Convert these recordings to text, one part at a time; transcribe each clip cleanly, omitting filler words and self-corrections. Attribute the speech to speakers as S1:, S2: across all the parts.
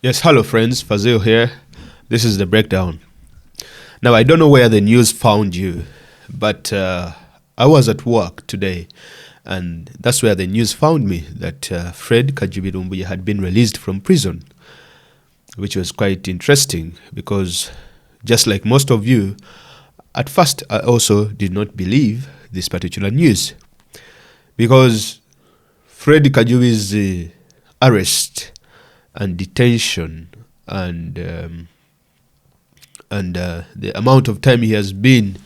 S1: Yes, hello friends, Fazil here. This is the breakdown. Now, I don't know where the news found you, but I was at work today, and that's where the news found me that Fred Kajubi had been released from prison, which was quite interesting because, just like most of you, at first I also did not believe this particular news because Fred Kajubi's arrest and detention and the amount of time he has been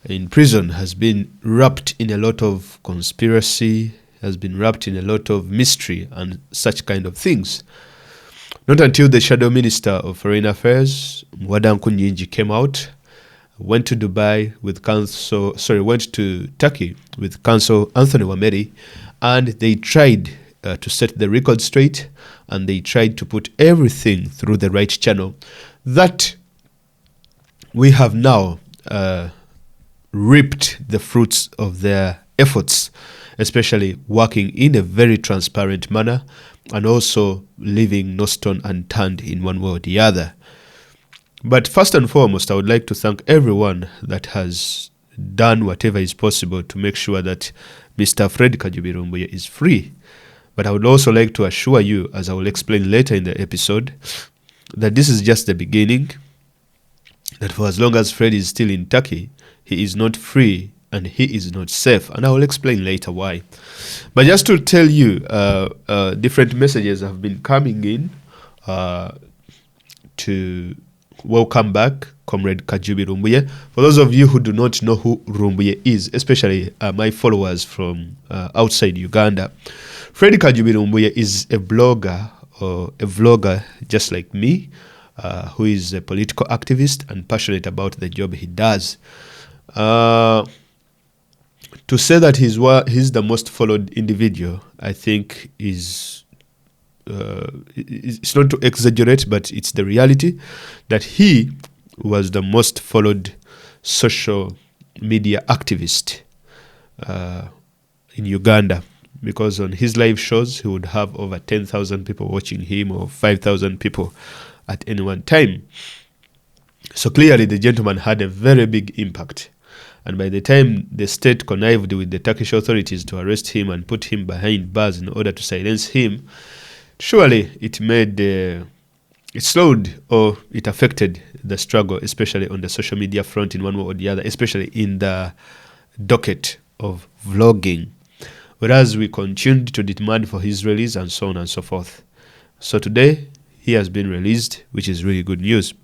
S1: in prison has been wrapped in a lot of conspiracy, has been wrapped in a lot of mystery and such kind of things. Not until the Shadow Minister of Foreign Affairs, Mwadan Kunyinji, came out, went to Turkey with Counsel Anthony Wameri, and they tried to set the record straight, and they tried to put everything through the right channel. That we have now reaped the fruits of their efforts, especially working in a very transparent manner and also leaving no stone unturned in one way or the other. But first and foremost, I would like to thank everyone that has done whatever is possible to make sure that Mr. Fred Kajubi is free. But I would also like to assure you, as I will explain later in the episode, that this is just the beginning, that for as long as Fred is still in Turkey, he is not free and he is not safe. And I will explain later why. But just to tell you, different messages have been coming in to welcome back Comrade Kajubi Rumbuye. For those of you who do not know who Rumbuye is, especially my followers from outside Uganda, Fred Kajubi Rumbuye is a blogger or a vlogger just like me, who is a political activist and passionate about the job he does. To say that he's the most followed individual, I think is it's not to exaggerate, but it's the reality that he was the most followed social media activist in Uganda, because on his live shows he would have over 10,000 people watching him, or 5,000 people at any one time. So clearly the gentleman had a very big impact. And by the time the state connived with the Turkish authorities to arrest him and put him behind bars in order to silence him, surely it slowed or it affected the struggle, especially on the social media front in one way or the other, especially in the docket of vlogging. Whereas we continued to demand for his release and so on and so forth. So today, he has been released, which is really good news.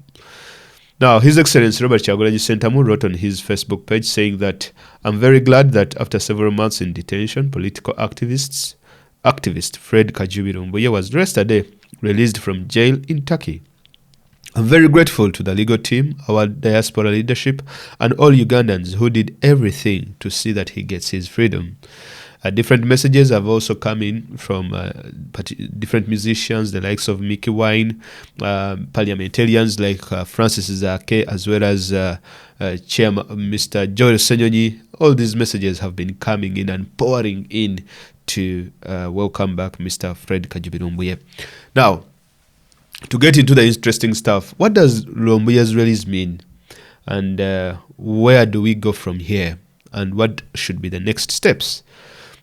S1: Now, His Excellency Robert Kyagulanyi Ssentamu wrote on his Facebook page saying that, "I'm very glad that after several months in detention, political activist Fred Kajubi Rumbuye was yesterday released from jail in Turkey. I'm very grateful to the legal team, our diaspora leadership, and all Ugandans who did everything to see that he gets his freedom." Different messages have also come in from different musicians, the likes of Mickey Wine, parliamentarians like Francis Zake, as well as Chairman Mr. Joel Senyonyi. All these messages have been coming in and pouring in to welcome back Mr. Fred Kajubi Rumbuye. Now, to get into the interesting stuff, what does Rumbuye's release mean? And where do we go from here? And what should be the next steps?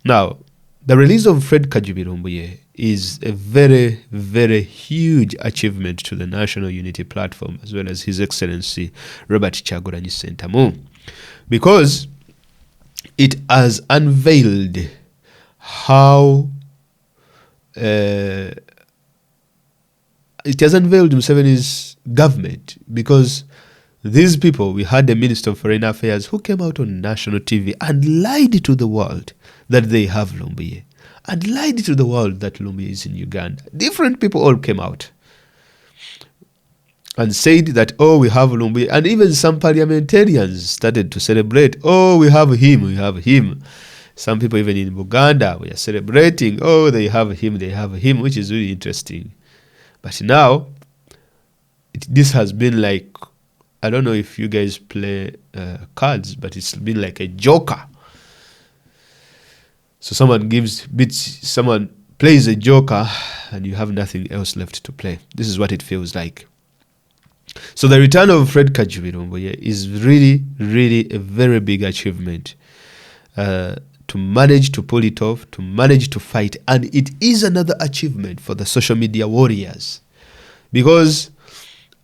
S1: Now, the release of Fred Kajubi Rumbuye is a very, very huge achievement to the National Unity Platform, as well as His Excellency Robert Kyagulanyi Ssentamu, because it has unveiled how Museveni's government, because these people, we had the Minister of Foreign Affairs who came out on national TV and lied to the world that they have Rumbuye, and lied to the world that Rumbuye is in Uganda. Different people all came out and said that, oh, we have Rumbuye, and even some parliamentarians started to celebrate, oh, we have him, we have him. Some people even in Uganda, we are celebrating, oh, they have him, which is really interesting. But now, this has been like, I don't know if you guys play cards, but it's been like a joker. So someone plays a joker, and you have nothing else left to play. This is what it feels like. So the return of Fred Kajubi is really, really a very big achievement. To manage to pull it off, to manage to fight. And it is another achievement for the social media warriors. Because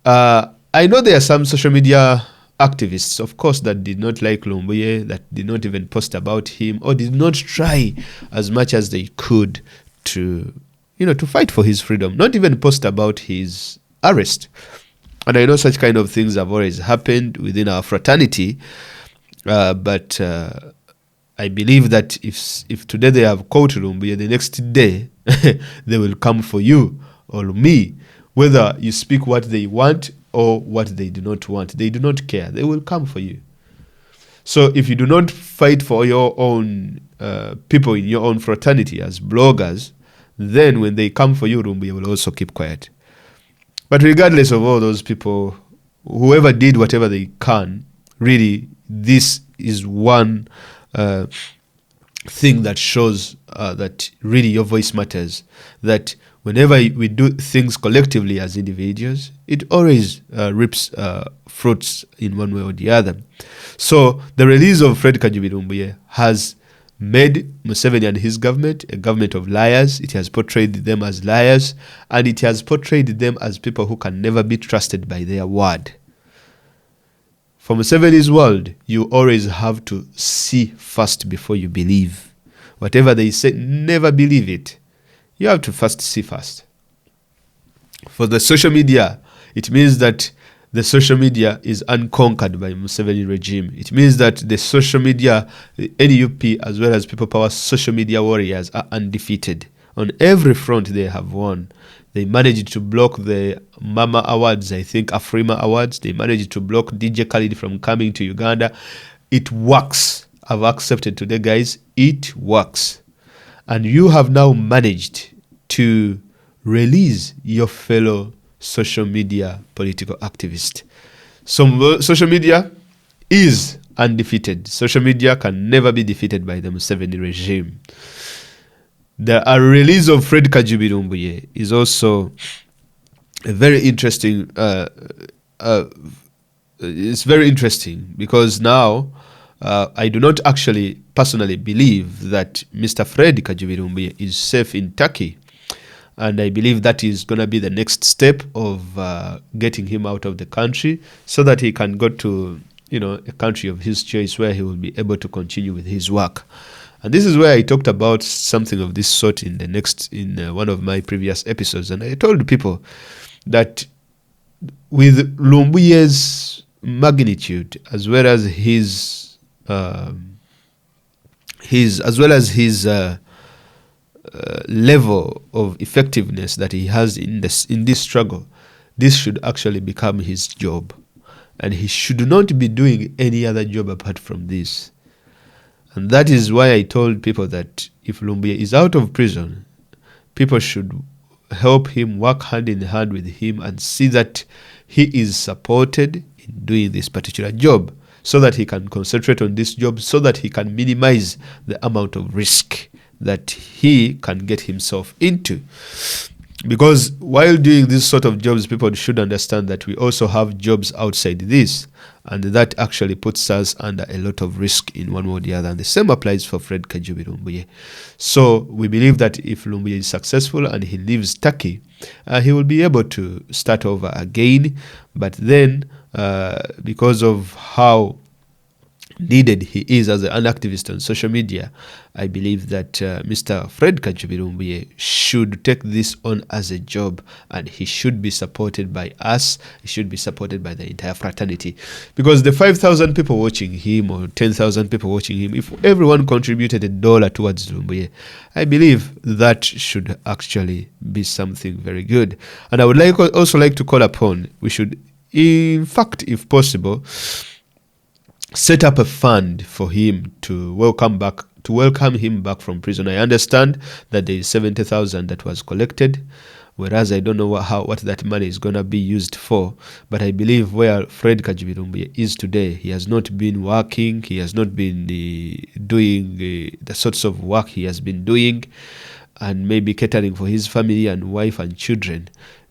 S1: I know there are some social media activists, of course, that did not like Lumbuye, that did not even post about him, or did not try as much as they could to fight for his freedom, not even post about his arrest. And I know such kind of things have always happened within our fraternity, but I believe that if today they have caught Lumbuye, the next day they will come for you or me, whether you speak what they want or what they do not want. They do not care. They will come for you. So if you do not fight for your own people in your own fraternity as bloggers, then when they come for you, Lumbuye will also keep quiet. But regardless of all those people, whoever did whatever they can, really, this is one thing that shows that really your voice matters. That whenever we do things collectively as individuals, it always reaps fruits in one way or the other. So the release of Fred Kajubi has made Museveni and his government a government of liars. It has portrayed them as liars, and it has portrayed them as people who can never be trusted by their word. For Museveni's world, you always have to see first before you believe. Whatever they say, never believe it. You have to first see first. For the social media, it means that the social media is unconquered by Museveni regime. It means that the social media, NUP as well as People Power social media warriors are undefeated. On every front they have won. They managed to block the Mama Awards, I think Afrima Awards. They managed to block DJ Khaled from coming to Uganda. It works. I've accepted today, guys. It works. And you have now managed to release your fellow social media political activist. So social media is undefeated. Social media can never be defeated by the Museveni regime. The release of Fred Kajubi is also a very interesting. It's very interesting because now I do not actually personally believe that Mr. Fred Kajubi is safe in Turkey. And I believe that is going to be the next step of getting him out of the country so that he can go to, a country of his choice where he will be able to continue with his work. And this is where I talked about something of this sort in one of my previous episodes. And I told people that with Lumbuye's magnitude, as well as his level of effectiveness that he has in this struggle, this should actually become his job, and he should not be doing any other job apart from this. And that is why I told people that if Lumbuye is out of prison, people should help him, work hand in hand with him, and see that he is supported in doing this particular job so that he can concentrate on this job, so that he can minimize the amount of risk that he can get himself into. Because while doing this sort of jobs, people should understand that we also have jobs outside this, and that actually puts us under a lot of risk in one way or the other. And the same applies for Fred Kajubi. So we believe that if Lumbuye is successful and he leaves Turkey, he will be able to start over again. But then, because of how needed he is as an activist on social media, I believe that Mr. Fred Kajubi should take this on as a job, and he should be supported by us. He should be supported by the entire fraternity, because the 5,000 people watching him or 10,000 people watching him, if everyone contributed $1 towards Lumbuye, I believe that should actually be something very good. And I would also like to call upon, we should, in fact, if possible, set up a fund for him to welcome him back from prison. I understand that there is 70,000 that was collected, whereas I don't know what that money is going to be used for. But I believe where Fred Kajubi is today, he has not been working, he has not been doing the sorts of work he has been doing. and maybe catering for his family and wife and children,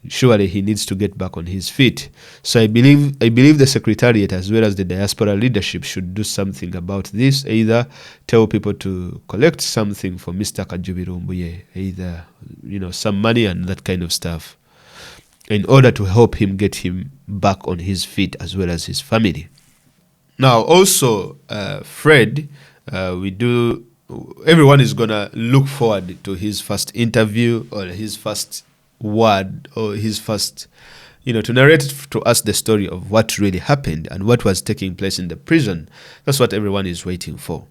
S1: surely he needs to get back on his feet. So I believe the Secretariat as well as the diaspora leadership should do something about this, either tell people to collect something for Mr. Kajubi Lumbuye, either some money and that kind of stuff, in order to help him get him back on his feet as well as his family. Now also Fred, everyone is gonna look forward to his first interview or his first word or his first, to narrate to us the story of what really happened and what was taking place in the prison. That's what everyone is waiting for.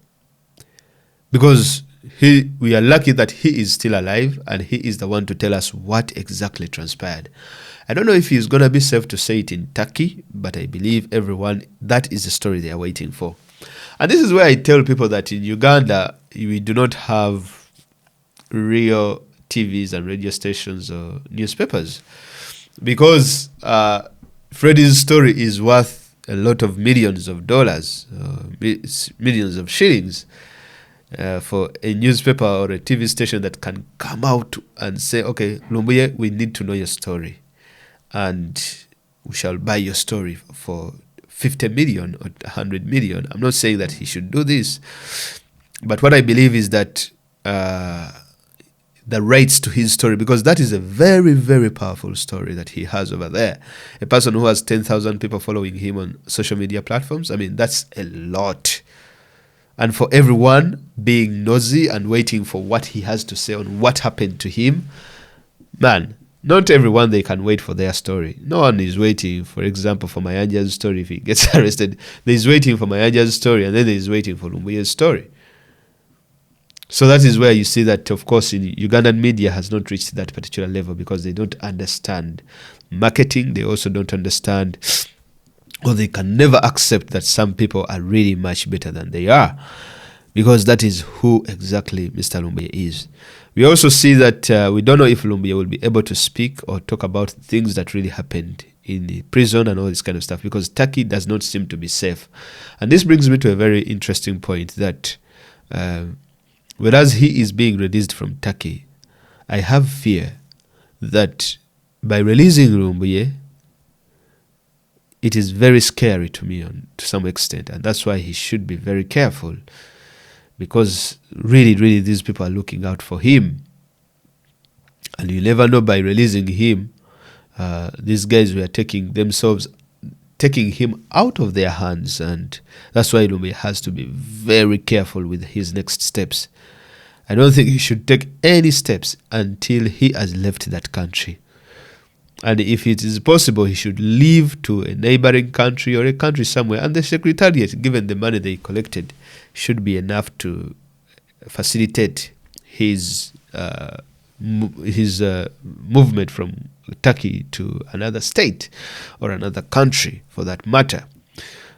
S1: Because we are lucky that he is still alive and he is the one to tell us what exactly transpired. I don't know if he's going to be safe to say it in Turkey, but I believe everyone, that is the story they are waiting for. And this is where I tell people that in Uganda, we do not have real TVs and radio stations or newspapers, because Freddie's story is worth a lot of millions of dollars, millions of shillings, for a newspaper or a TV station that can come out and say, okay, Lumbuye, we need to know your story, and we shall buy your story for 50 million or 100 million. I'm not saying that he should do this, but what I believe is that the rights to his story, because that is a very, very powerful story that he has over there. A person who has 10,000 people following him on social media platforms, I mean, that's a lot. And for everyone being nosy and waiting for what he has to say on what happened to him, man, not everyone, they can wait for their story. No one is waiting, for example, for Mayanja's story if he gets arrested. There's waiting for Mayanja's story, and then there's waiting for Lumbuye's story. So that is where you see that, of course, in Ugandan media has not reached that particular level, because they don't understand marketing. They also don't understand, or they can never accept that some people are really much better than they are, because that is who exactly Mr. Lumbuye is. We also see that we don't know if Lumbuye will be able to speak or talk about things that really happened in the prison and all this kind of stuff, because Turkey does not seem to be safe. And this brings me to a very interesting point, that whereas he is being released from Turkey, I have fear that by releasing Lumbuye, it is very scary to me to some extent, and that's why he should be very careful, because really, really, these people are looking out for him, and you never know, by releasing him, these guys were taking him out of their hands, and that's why Lumbuye has to be very careful with his next steps. I don't think he should take any steps until he has left that country. And if it is possible, he should leave to a neighboring country or a country somewhere. And the Secretariat, given the money they collected, should be enough to facilitate his movement from Turkey to another state or another country, for that matter.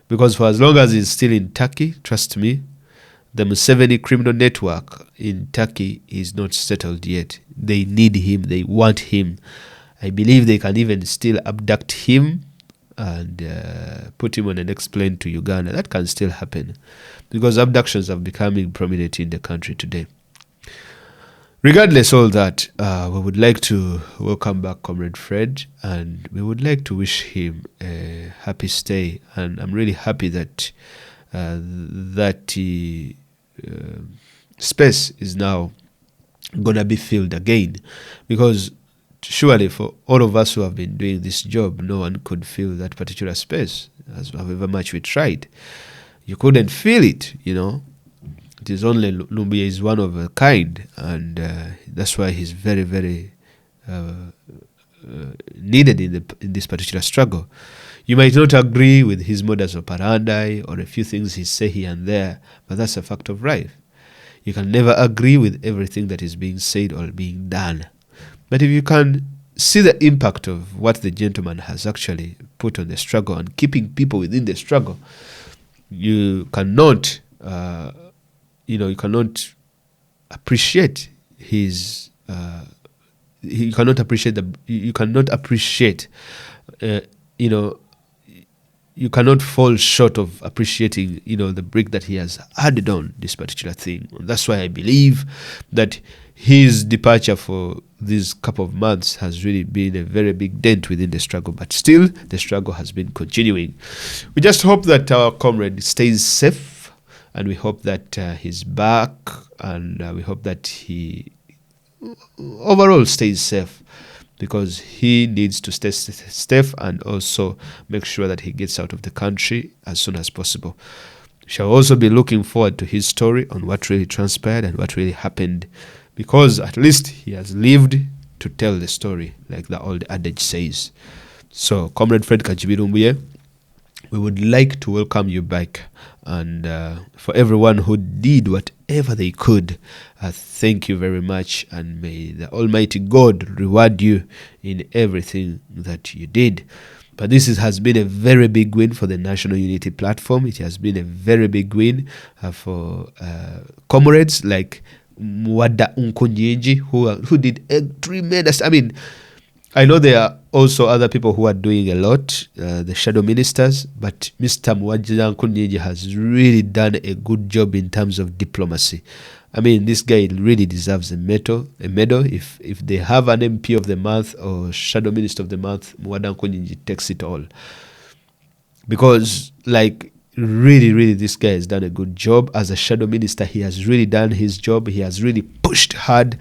S1: Because for as long as he's still in Turkey, trust me, the Museveni criminal network in Turkey is not settled yet. They need him. They want him. I believe they can even still abduct him and put him on an next plane to Uganda. That can still happen, because abductions are becoming prominent in the country today. Regardless of all that, we would like to welcome back Comrade Fred, and we would like to wish him a happy stay. And I'm really happy that space is now going to be filled again, because surely for all of us who have been doing this job, no one could fill that particular space, however much we tried. You couldn't feel it, It is only Lumbuye is one of a kind, and that's why he's very, very needed in this particular struggle. You might not agree with his modus operandi or a few things he say here and there, but that's a fact of life. You can never agree with everything that is being said or being done. But if you can see the impact of what the gentleman has actually put on the struggle and keeping people within the struggle, you cannot, you cannot appreciate his. You cannot appreciate You cannot appreciate. You cannot fall short of appreciating, the brick that he has added on this particular thing. And that's why I believe that his departure for these couple of months has really been a very big dent within the struggle, but still the struggle has been continuing. We just hope that our comrade stays safe, and we hope that he's back, and we hope that he overall stays safe, because he needs to stay safe and also make sure that he gets out of the country as soon as possible. We shall also be looking forward to his story on what really transpired and what really happened, because at least he has lived to tell the story, like the old adage says. So, Comrade Fred Kajubi, we would like to welcome you back, and for everyone who did whatever they could, thank you very much, and may the Almighty God reward you in everything that you did. But this has been a very big win for the National Unity Platform. It has been a very big win for comrades like Mwada Nkunyenji, who did a tremendous. I mean, I know there are also other people who are doing a lot, the shadow ministers, but Mr. Mwada Nkunyenji has really done a good job in terms of diplomacy. I mean, this guy really deserves a medal. If they have an MP of the month or shadow minister of the month, Mwada Nkunyenji takes it all. Because, like, really, this guy has done a good job. As a shadow minister, he has really done his job. He has really pushed hard.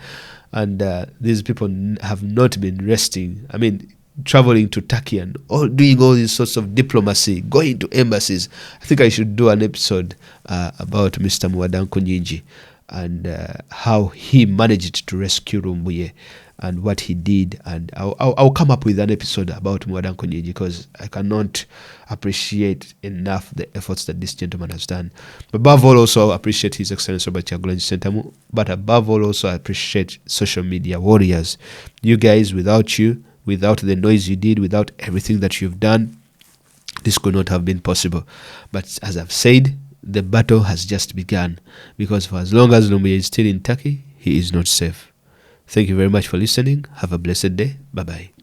S1: And these people have not been resting. I mean, traveling to Turkey and doing all these sorts of diplomacy, going to embassies. I think I should do an episode about Mr. Mwada Nkunyenji and how he managed to rescue Rumbuye and what he did. And I'll come up with an episode about Mwada Nkunyenji, because I cannot appreciate enough the efforts that this gentleman has done. But above all, also appreciate His Excellency Robert Kyagulanyi Ssentamu. But above all, also appreciate social media warriors. You guys, without you, without the noise you did, without everything that you've done, this could not have been possible. But as I've said, the battle has just begun, because for as long as Lumbuye is still in Turkey, he is not safe. Thank you very much for listening. Have a blessed day. Bye-bye.